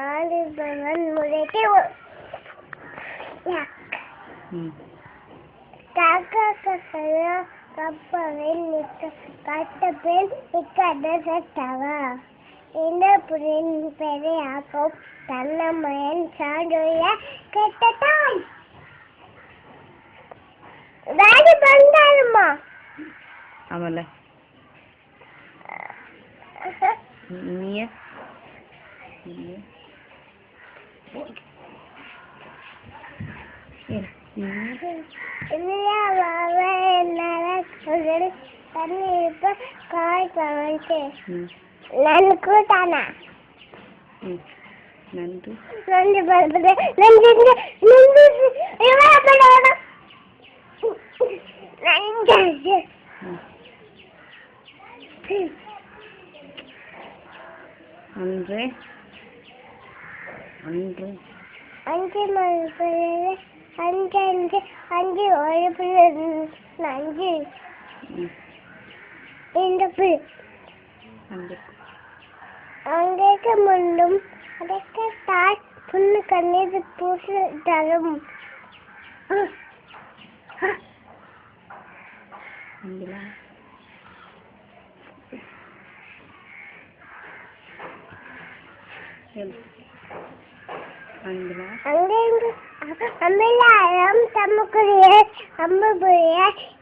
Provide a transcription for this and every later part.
ஆடுபவன் முறைக்கு கப்பலில் கட்டப்பேன் இக்கட சட்டவா இந்த புரின் பெரியாக்கும் தன்னமயன் சாடுய கெட்டதான் டாடி பந்தாருமா ஆமல நீயே నన్ను తానా నందు నందు బర్బదే నందు నందు ఇవా బడవడ నందు அன்று அன்று அஞ்சு மணி அஞ்சு அஞ்சு அஞ்சு ஒரு அஞ்சு இந்த அங்கேக்கு முன்னும் அதற்கு தாய் புண்ணு கண்ணீர் பூசு தரும் அம்மிலாரம் தமக்குரிய அம்புரிய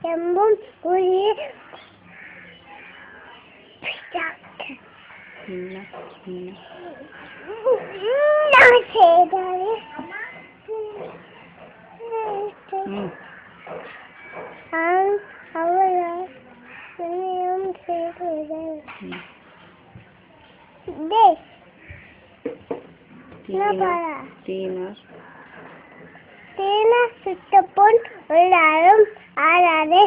எம்பும் உரிய தேனா சுத்தப்பொன் உள்ளாரும் ஆறாதே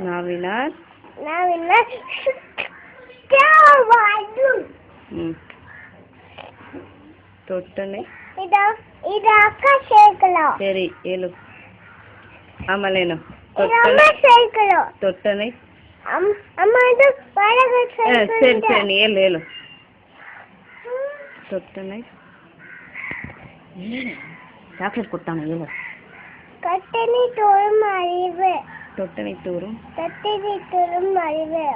நாவினார் தொட்டனை இது அக்கா சேர்க்கலாம் சரி ஏழு ஆமலேனோ தொட்டனை சரி சரி ஏழு ஏழு தொட்டனை சாக்லேட் கொடுத்தாங்க ஏழு கட்டணி தோறும் அறிவு தொட்டனை தோறும் அறிவு